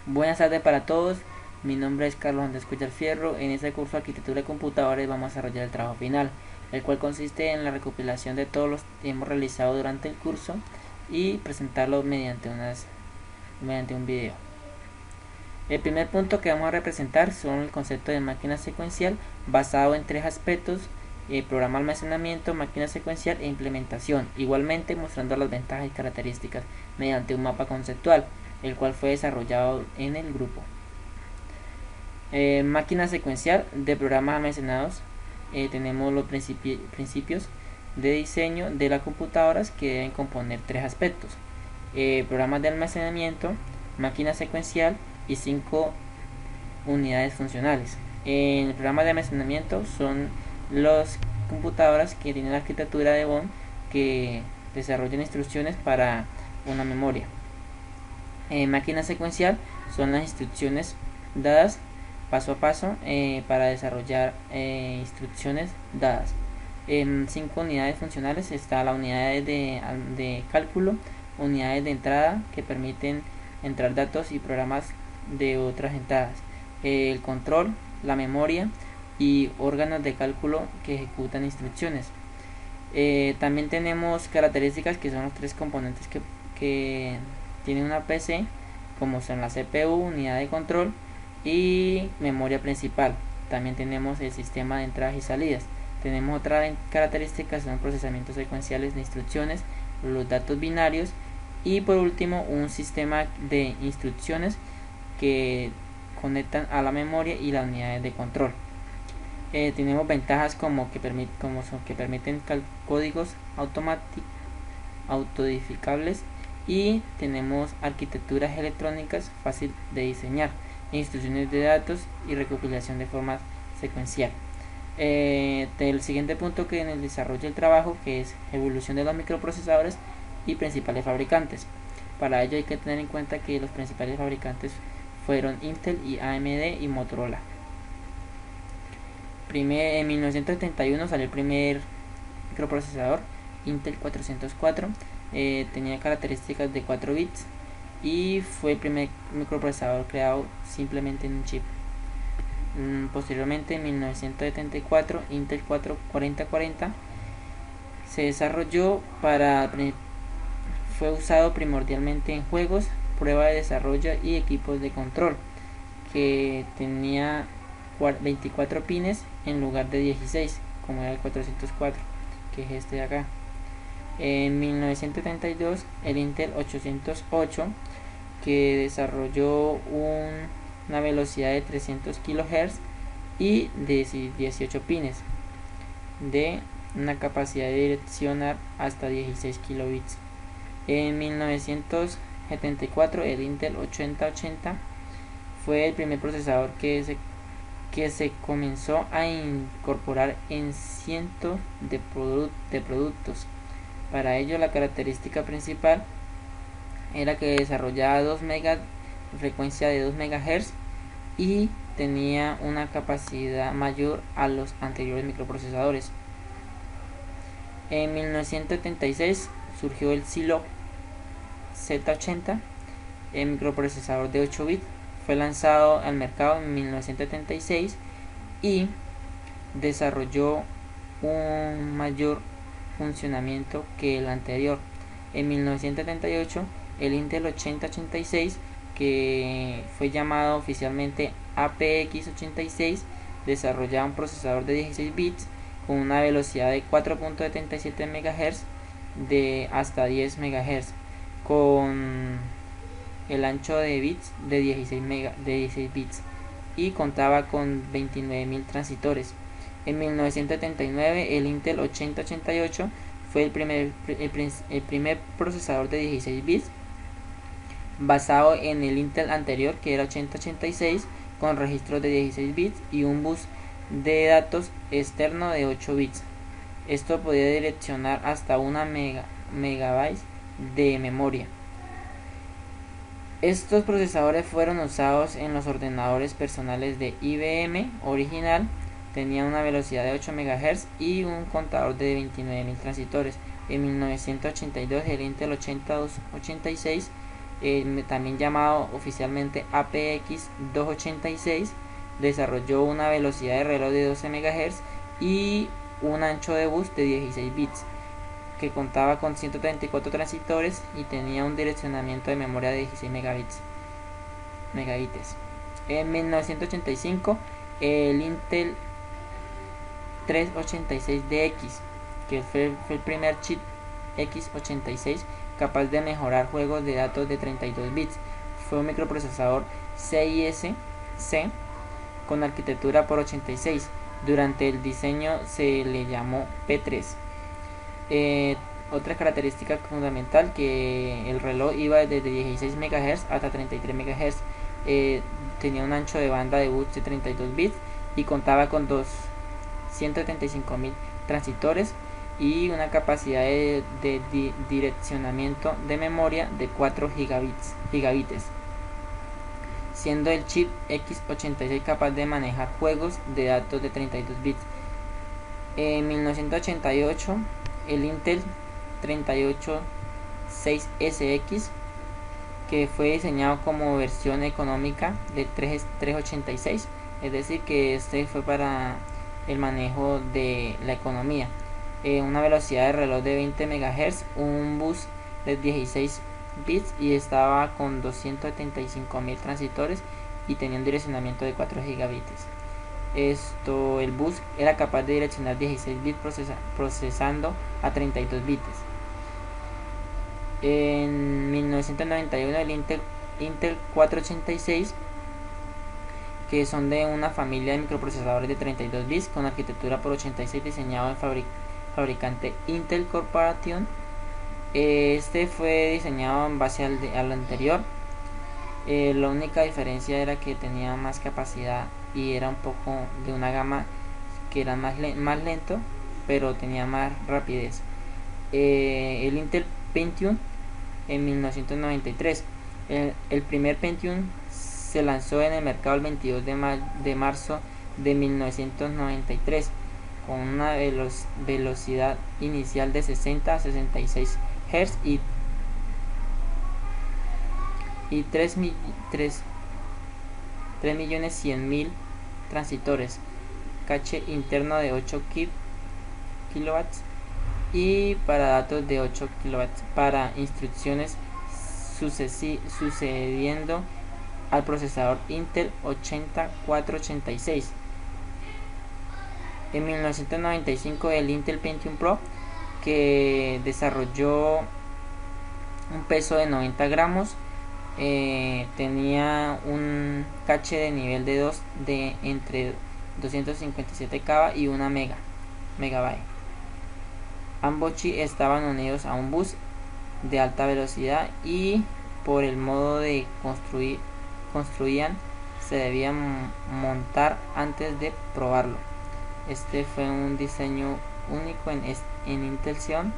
Buenas tardes para todos, mi nombre es Carlos Andrés Cuellar Fierro. En este curso de Arquitectura de Computadores vamos a desarrollar el trabajo final, el cual consiste en la recopilación de todos los que hemos realizado durante el curso y presentarlo mediante un video. El primer punto que vamos a representar son el concepto de máquina secuencial basado en tres aspectos: programa, almacenamiento, máquina secuencial e implementación, igualmente mostrando las ventajas y características mediante un mapa conceptual, el cual fue desarrollado en el grupo. Máquina secuencial de programas almacenados. Tenemos los principios de diseño de las computadoras que deben componer tres aspectos: programas de almacenamiento, máquina secuencial y 5 unidades funcionales. En el programa de almacenamiento son las computadoras que tienen la arquitectura de Bond, que desarrollan instrucciones para una memoria. Máquina secuencial son las instrucciones dadas paso a paso para desarrollar instrucciones dadas. En 5 unidades funcionales está la unidad de cálculo, unidades de entrada que permiten entrar datos y programas de otras entradas, el control, la memoria y órganos de cálculo que ejecutan instrucciones. También tenemos características, que son los tres componentes que tiene una PC, como son la CPU, unidad de control y memoria principal. También tenemos el sistema de entradas y salidas. Tenemos otra característica, son procesamientos secuenciales de instrucciones, los datos binarios y por último un sistema de instrucciones que conectan a la memoria y las unidades de control. Tenemos ventajas como que permiten códigos autoedificables, y tenemos arquitecturas electrónicas fácil de diseñar, instrucciones de datos y recopilación de forma secuencial. El siguiente punto que en el desarrollo del trabajo, que es evolución de los microprocesadores y principales fabricantes. Para ello hay que tener en cuenta que los principales fabricantes fueron Intel y AMD y Motorola. En 1971 salió el primer microprocesador, Intel 404. Tenía características de 4 bits y fue el primer microprocesador creado simplemente en un chip. Posteriormente, en 1974, Intel 4040 se desarrolló fue usado primordialmente en juegos, prueba de desarrollo y equipos de control, que tenía 24 pines en lugar de 16, como era el 404, que es este de acá. En 1972 el Intel 808, que desarrolló una velocidad de 300 kHz y de 18 pines, de una capacidad de direccionar hasta 16 kilobits. En 1974 el Intel 8080 fue el primer procesador que se comenzó a incorporar en cientos de productos. Para ello, la característica principal era que desarrollaba frecuencia de 2 MHz y tenía una capacidad mayor a los anteriores microprocesadores. En 1976 surgió el Zilog Z80, el microprocesador de 8 bits. Fue lanzado al mercado en 1976 y desarrolló un mayor funcionamiento que el anterior. En 1978 el Intel 8086, que fue llamado oficialmente APX86, desarrollaba un procesador de 16 bits con una velocidad de 4.77 MHz de hasta 10 MHz, con el ancho de bits de 16 bits, y contaba con 29.000 transistores. En 1979 el Intel 8088 fue el primer procesador de 16 bits basado en el Intel anterior, que era 8086, con registros de 16 bits y un bus de datos externo de 8 bits. Esto podía direccionar hasta 1 megabyte de memoria. Estos procesadores fueron usados en los ordenadores personales de IBM original. Tenía una velocidad de 8 MHz y un contador de 29.000 transistores. En 1982 el Intel 8086 también llamado oficialmente APX 286, desarrolló una velocidad de reloj de 12 MHz y un ancho de bus de 16 bits, que contaba con 134 transistores y tenía un direccionamiento de memoria de 16 megabytes. En 1985, el Intel 386DX, que fue el primer chip x86 capaz de mejorar juegos de datos de 32 bits. Fue un microprocesador CISC con arquitectura por 86. Durante el diseño se le llamó P3. Otra característica fundamental, que el reloj iba desde 16 MHz hasta 33 MHz. Tenía un ancho de banda de bus de 32 bits y contaba con 135.000 transistores y una capacidad de direccionamiento de memoria de 4 gigabytes, siendo el chip x86 capaz de manejar juegos de datos de 32 bits. En 1988, el Intel 386SX, que fue diseñado como versión económica del 386, es decir, que este fue para el manejo de la economía. Una velocidad de reloj de 20 MHz, un bus de 16 bits y estaba con 275.000 transistores y tenía un direccionamiento de 4 gigabytes. El bus era capaz de direccionar 16 bits procesando a 32 bits. En 1991, el Intel 486, que son de una familia de microprocesadores de 32 bits con arquitectura por 86, diseñado en fabricante Intel Corporation. Este fue diseñado en base al anterior. La única diferencia era que tenía más capacidad y era un poco de una gama que era más lento, pero tenía más rapidez. El Intel Pentium en 1993. El primer Pentium se lanzó en el mercado el 22 de marzo de 1993 con una velocidad inicial de 60 a 66 Hz y 3.100.000 transistores, caché interno de 8 kilowatts y para datos de 8 kilowatts para instrucciones, sucediendo al procesador Intel 8486. En 1995, el Intel Pentium Pro, que desarrolló un peso de 90 gramos, tenía un caché de nivel de 2 de entre 257 KB y 1 megabyte. Ambos chips estaban unidos a un bus de alta velocidad y por el modo de construían se debían montar antes de probarlo. Este fue un diseño único en Intel Xeon.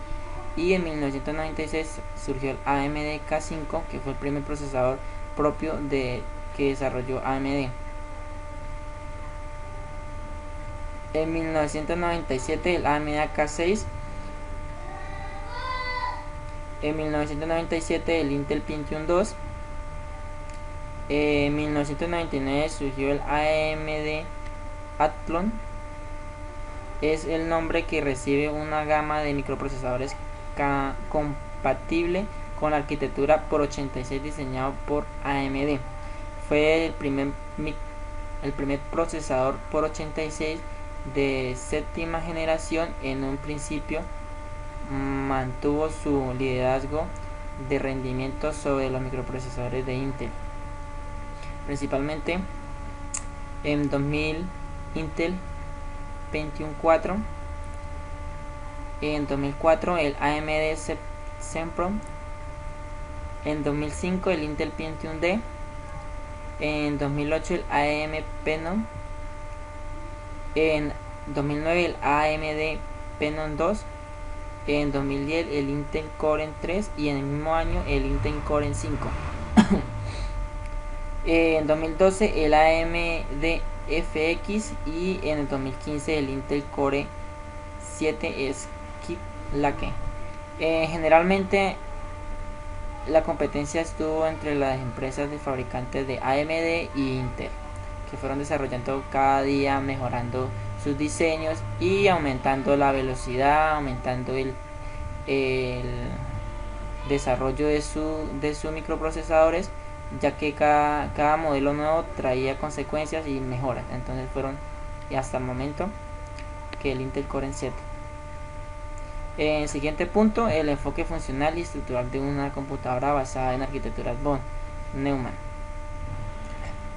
Y en 1996 surgió el AMD K5, que fue el primer procesador propio que desarrolló AMD. En 1997 el AMD K6. En 1997 el Intel Pentium 2. En 1999 surgió el AMD Athlon. Es el nombre que recibe una gama de microprocesadores compatible con la arquitectura por 86 diseñado por AMD. Fue el primer procesador por 86 de séptima generación. En un principio mantuvo su liderazgo de rendimiento sobre los microprocesadores de Intel, principalmente en 2000 Intel Pentium 4, en 2004 el AMD Zen-Pro, en 2005 el Intel Pentium D, en 2008 el AMD Phenom, en 2009 el AMD Phenom 2, en 2010 el Intel Core 3 y en el mismo año el Intel Core 5. En 2012 el AMD FX y en el 2015 el Intel Core 7 Skylake. Generalmente la competencia estuvo entre las empresas de fabricantes de AMD y Intel, que fueron desarrollando cada día, mejorando sus diseños y aumentando la velocidad, aumentando el desarrollo de sus microprocesadores, ya que cada modelo nuevo traía consecuencias y mejoras. Entonces fueron, y hasta el momento, que el Intel Core i7. En el siguiente punto, el enfoque funcional y estructural de una computadora basada en arquitecturas von Neumann.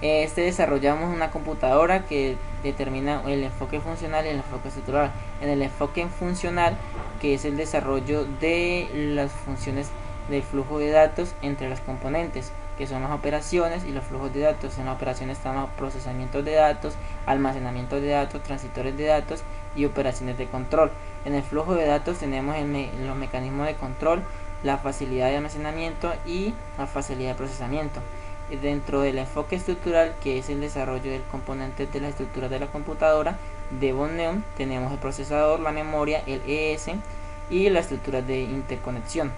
Desarrollamos una computadora que determina el enfoque funcional y el enfoque estructural. En el enfoque funcional, que es el desarrollo de las funciones del flujo de datos entre los componentes, que son las operaciones y los flujos de datos. En las operaciones están los procesamientos de datos, almacenamiento de datos, transitores de datos y operaciones de control. En el flujo de datos tenemos los mecanismos de control, la facilidad de almacenamiento y la facilidad de procesamiento. Dentro del enfoque estructural, que es el desarrollo del componente de la estructura de la computadora de von Neumann, tenemos el procesador, la memoria, el ES y la estructura de interconexión.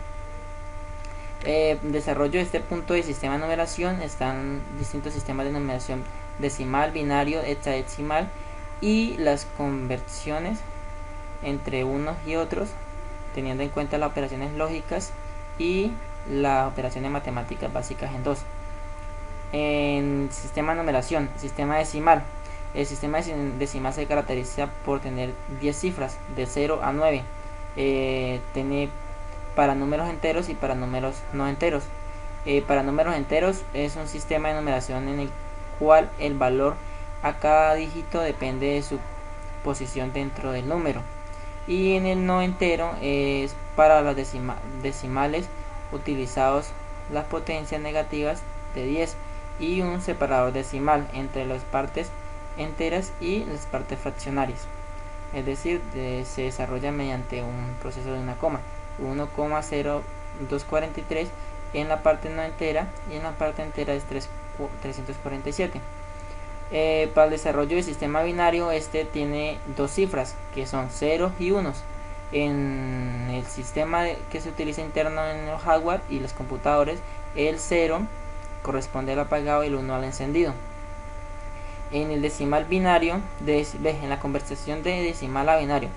Desarrollo de este punto de sistema de numeración están distintos sistemas de numeración decimal, binario, hexadecimal y las conversiones entre unos y otros, teniendo en cuenta las operaciones lógicas y las operaciones matemáticas básicas en 2. En sistema de numeración, sistema decimal. El sistema decimal se caracteriza por tener 10 cifras de 0 a 9. Tiene para números enteros y para números no enteros. Para números enteros es un sistema de numeración en el cual el valor a cada dígito depende de su posición dentro del número. Y en el no entero es para las decimales utilizados las potencias negativas de 10 y un separador decimal entre las partes enteras y las partes fraccionarias, es decir, se desarrolla mediante un proceso de una coma, 1,0243 en la parte no entera y en la parte entera es 347. Para el desarrollo del sistema binario, tiene dos cifras que son ceros y unos. En el sistema que se utiliza interno en el hardware y los computadores, el 0 corresponde al apagado y el 1 al encendido. En el decimal binario, en la conversión de decimal a binario,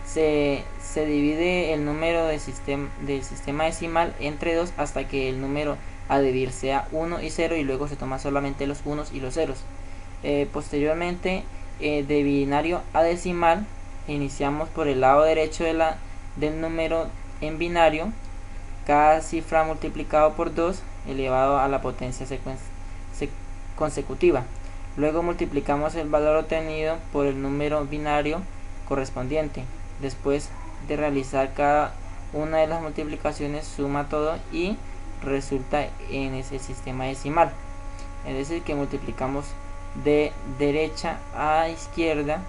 se divide el número del sistema decimal entre 2 hasta que el número a dividir sea 1 y 0, y luego se toma solamente los unos y los ceros. Posteriormente, de binario a decimal, iniciamos por el lado derecho del número en binario, cada cifra multiplicado por 2 elevado a la potencia consecutiva. Luego multiplicamos el valor obtenido por el número binario correspondiente. Después de realizar cada una de las multiplicaciones, suma todo y resulta en ese sistema decimal. Es decir, que multiplicamos de derecha a izquierda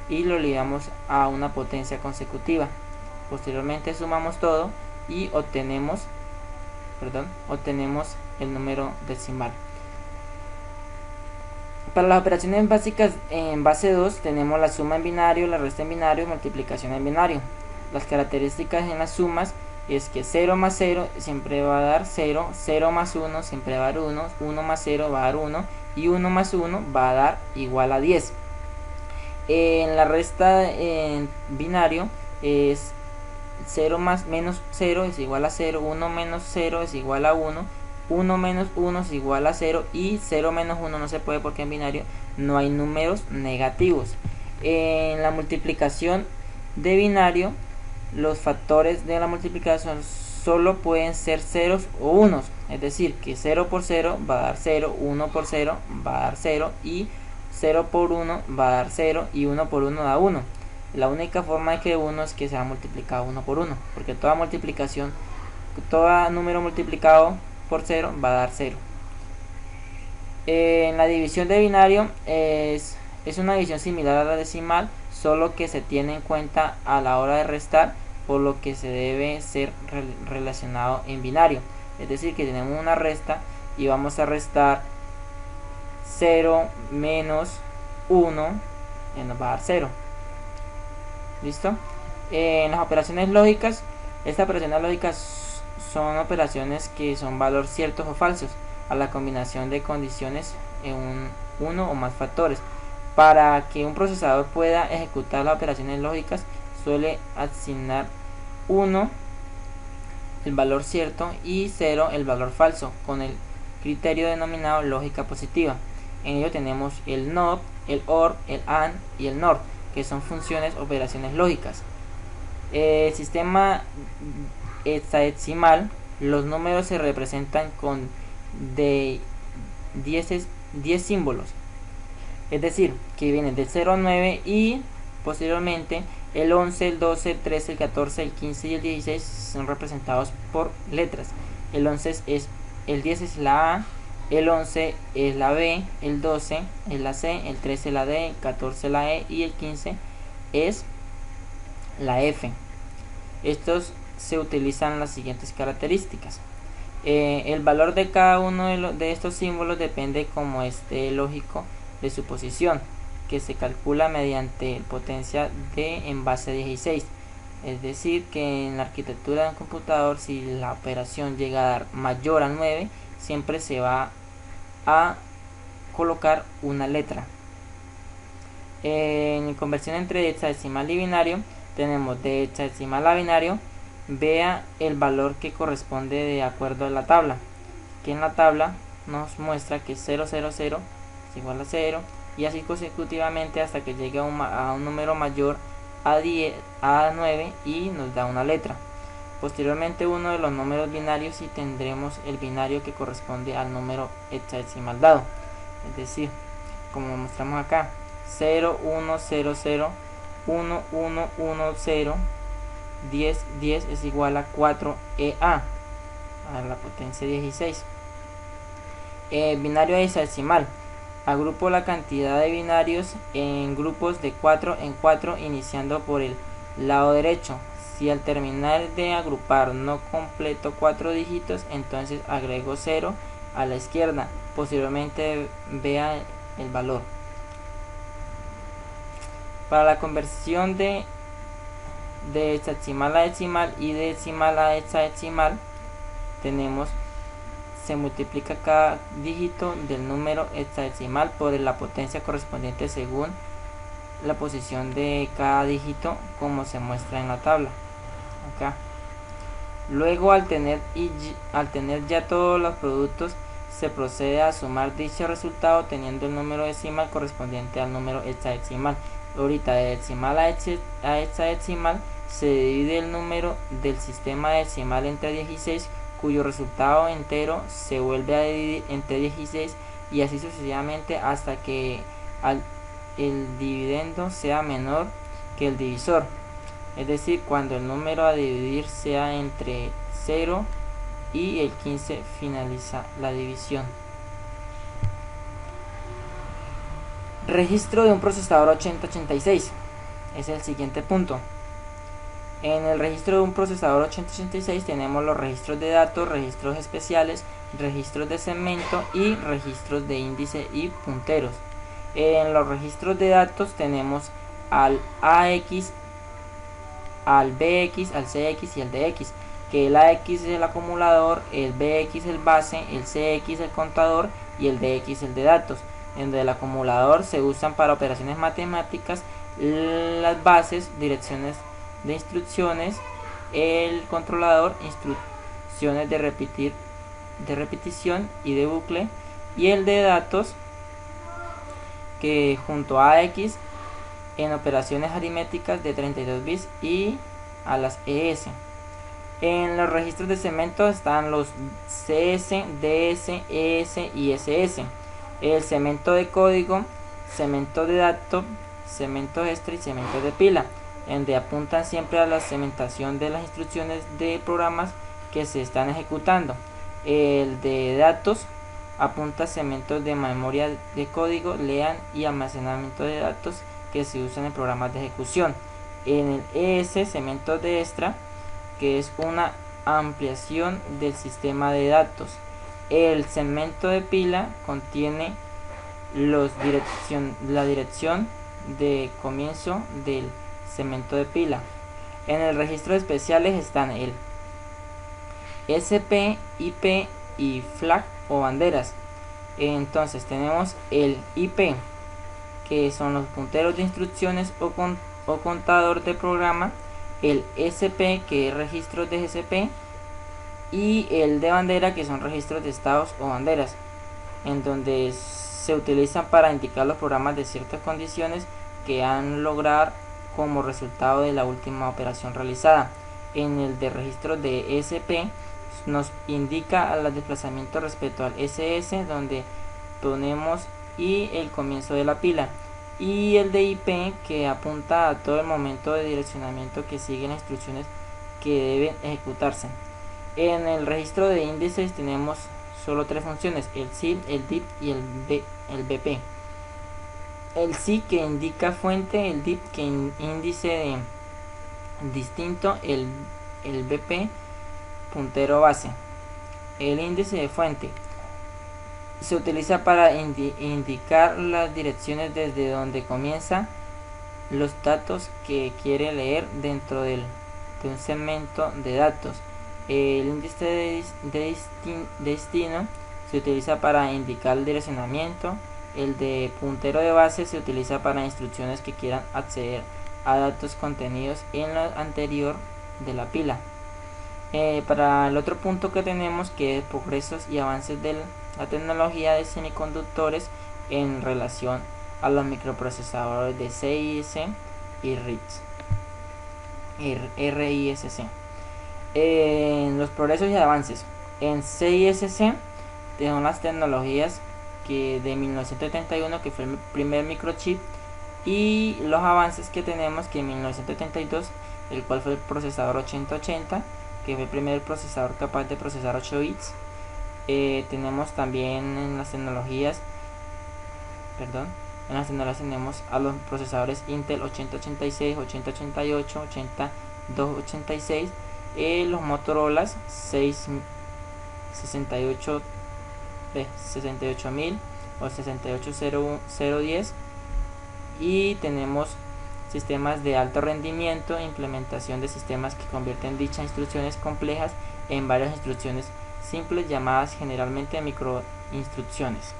y lo ligamos a una potencia consecutiva. Posteriormente sumamos todo y obtenemos el número decimal. Para las operaciones básicas en base 2 tenemos la suma en binario, la resta en binario y multiplicación en binario. Las características en las sumas es que 0 más 0 siempre va a dar 0, 0 más 1 siempre va a dar 1, 1 más 0 va a dar 1 y 1 más 1 va a dar igual a 10. En la resta en binario es 0 más menos 0 es igual a 0, 1 menos 0 es igual a 1, 1 menos 1 es igual a 0 y 0 menos 1 no se puede porque en binario no hay números negativos. En la multiplicación de binario, los factores de la multiplicación solo pueden ser ceros o unos, es decir, que 0 por 0 va a dar 0, 1 por 0 va a dar 0 y 0 por 1 va a dar 0 y 1 por 1 da 1. La única forma de que 1 es que sea multiplicado 1 por 1, porque todo número multiplicado por 0 va a dar 0. En la división de binario es una división similar a la decimal, solo que se tiene en cuenta a la hora de restar, por lo que se debe ser relacionado en binario. Es decir, que tenemos una resta y vamos a restar 0 menos 1 y nos va a dar 0. ¿Listo? En las operaciones lógicas, estas operaciones lógicas son operaciones que son valores ciertos o falsos a la combinación de condiciones en uno o más factores. Para que un procesador pueda ejecutar las operaciones lógicas, suele asignar 1 el valor cierto y 0 el valor falso, con el criterio denominado lógica positiva. En ello tenemos el NOT, el OR, el AND y el NOR, que son funciones operaciones lógicas. El sistema hexadecimal, los números se representan con de 10 símbolos, es decir, que vienen del 0 al 9 y posteriormente el 11, el 12, el 13, el 14, el 15 y el 16 son representados por letras. El 11 es el 10 es la A, el 11 es la B, el 12 es la C, el 13 la D, el 14 la E y el 15 es la F. Estos se utilizan las siguientes características. El valor de cada uno de estos símbolos depende, como esté lógico, de su posición, que se calcula mediante potencia de en base 16. Es decir, que en la arquitectura de un computador, si la operación llega a dar mayor a 9, siempre se va a colocar una letra. En conversión entre hexadecimal y binario, tenemos de hexadecimal a binario, vea el valor que corresponde de acuerdo a la tabla, que en la tabla nos muestra que 000 es igual a 0 y así consecutivamente hasta que llegue a un número mayor a 9 y nos da una letra. Posteriormente uno de los números binarios y tendremos el binario que corresponde al número hexadecimal dado, es decir, como mostramos acá, 0 1 0 0 1 1 1 0 10 10 es igual a 4EA a la potencia 16. Binario hexadecimal. Agrupo la cantidad de binarios en grupos de 4 en 4 iniciando por el lado derecho. Si al terminar de agrupar no completo 4 dígitos, entonces agrego 0 a la izquierda. Posteriormente vea el valor. Para la conversión de hexadecimal a decimal y de decimal a hexadecimal, tenemos se multiplica cada dígito del número hexadecimal por la potencia correspondiente según la posición de cada dígito, como se muestra en la tabla acá. Luego, al tener ya todos los productos, se procede a sumar dicho resultado teniendo el número decimal correspondiente al número hexadecimal. Ahorita de decimal a hexadecimal se divide el número del sistema decimal entre 16, cuyo resultado entero se vuelve a dividir entre 16 y así sucesivamente hasta que el dividendo sea menor que el divisor, es decir, cuando el número a dividir sea entre 0 y el 15 finaliza la división. Registro de un procesador 8086 es el siguiente punto. En el registro de un procesador 8086 tenemos los registros de datos, registros especiales, registros de segmento y registros de índice y punteros. En los registros de datos tenemos al AX, al BX, al CX y al DX, que el AX es el acumulador, el BX el base, el CX el contador y el DX el de datos. En el acumulador se usan para operaciones matemáticas las bases, direcciones de instrucciones, el controlador, instrucciones de repetición y de bucle, y el de datos, que junto a AX en operaciones aritméticas de 32 bits y a las ES. En los registros de segmento están los CS, DS, ES y SS. El segmento de código, segmento de datos, segmento extra y segmento de pila, donde apuntan siempre a la segmentación de las instrucciones de programas que se están ejecutando. El de datos apunta a segmentos de memoria de código, lean y almacenamiento de datos que se usan en programas de ejecución. En el ES, segmento de extra, que es una ampliación del sistema de datos. El segmento de pila contiene la dirección de comienzo del segmento de pila. En el registro de especiales están SP, IP y flag o banderas. Entonces tenemos el IP, que son los punteros de instrucciones o contador de programa, el SP, que es registros de GCP, y el de bandera, que son registros de estados o banderas, en donde se utilizan para indicar los programas de ciertas condiciones que han logrado como resultado de la última operación realizada. En el de registro de SP nos indica el desplazamiento respecto al SS, donde ponemos y el comienzo de la pila, y el de IP, que apunta a todo el momento de direccionamiento que sigue las instrucciones que deben ejecutarse. En el registro de índices tenemos solo tres funciones: el SID, el DIP y el BP. El SID, que indica fuente, el DIP, que índice de distinto, el BP, puntero base. El índice de fuente se utiliza para indicar las direcciones desde donde comienza los datos que quiere leer dentro de un segmento de datos. El índice de destino se utiliza para indicar el direccionamiento. El de puntero de base se utiliza para instrucciones que quieran acceder a datos contenidos en lo anterior de la pila. Para el otro punto que tenemos, que es progresos y avances de la tecnología de semiconductores en relación a los microprocesadores de CISC y RISC. Los progresos y avances en CISC tenemos las tecnologías que de 1971, que fue el primer microchip, y los avances que tenemos, que en 1972, el cual fue el procesador 8080, que fue el primer procesador capaz de procesar 8 bits. Tenemos también en las tecnologías tenemos a los procesadores Intel 8086, 8088, 8286, los Motorola 68000 o 68010, y tenemos sistemas de alto rendimiento, implementación de sistemas que convierten dichas instrucciones complejas en varias instrucciones simples, llamadas generalmente microinstrucciones.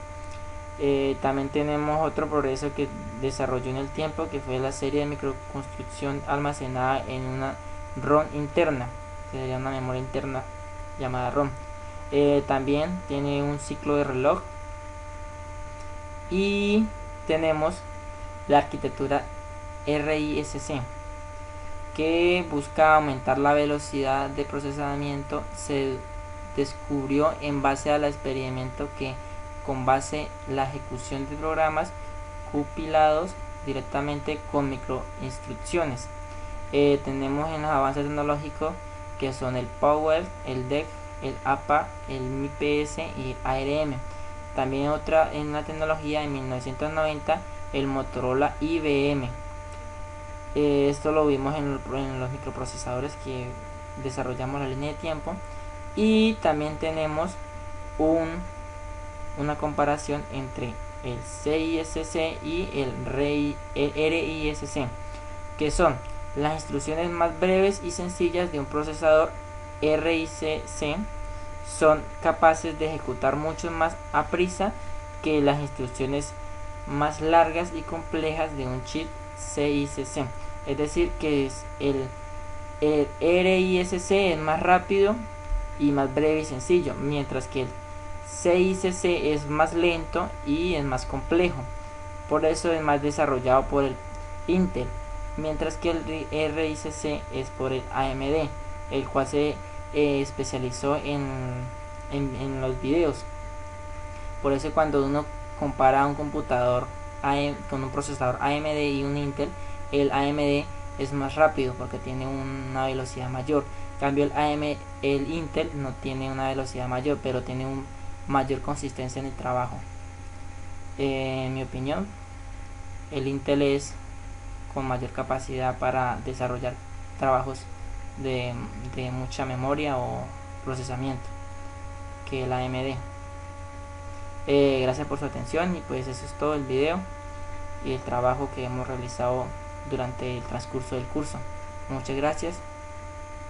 También tenemos otro progreso que desarrolló en el tiempo, que fue la serie de microconstrucción almacenada en una ROM interna, que sería una memoria interna llamada ROM. También tiene un ciclo de reloj, y tenemos la arquitectura RISC, que busca aumentar la velocidad de procesamiento. Se descubrió en base al experimento que con base la ejecución de programas compilados directamente con microinstrucciones. Tenemos en los avances tecnológicos, que son el POWER, el DEC, el APA, el MIPS y ARM. También otra en la tecnología, en 1990, el Motorola IBM. Esto lo vimos en los microprocesadores que desarrollamos la línea de tiempo. Y también tenemos una comparación entre el CISC y el RISC, que son las instrucciones más breves y sencillas de un procesador. RISC son capaces de ejecutar mucho más a prisa que las instrucciones más largas y complejas de un chip CISC. Es decir, que el RISC es más rápido y más breve y sencillo, mientras que el CISC es más lento y es más complejo. Por eso es más desarrollado por el Intel, mientras que el RISC es por el AMD, el cual se especializó en los videos. Por eso cuando uno compara un computador con un procesador AMD y un Intel, el AMD es más rápido porque tiene una velocidad mayor. En cambio el Intel no tiene una velocidad mayor, pero tiene una mayor consistencia en el trabajo. En mi opinión, el Intel es con mayor capacidad para desarrollar trabajos de mucha memoria o procesamiento que el AMD. Gracias por su atención, y pues eso es todo el video y el trabajo que hemos realizado durante el transcurso del curso. Muchas gracias,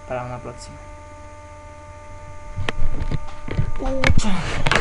para una próxima. Pucha.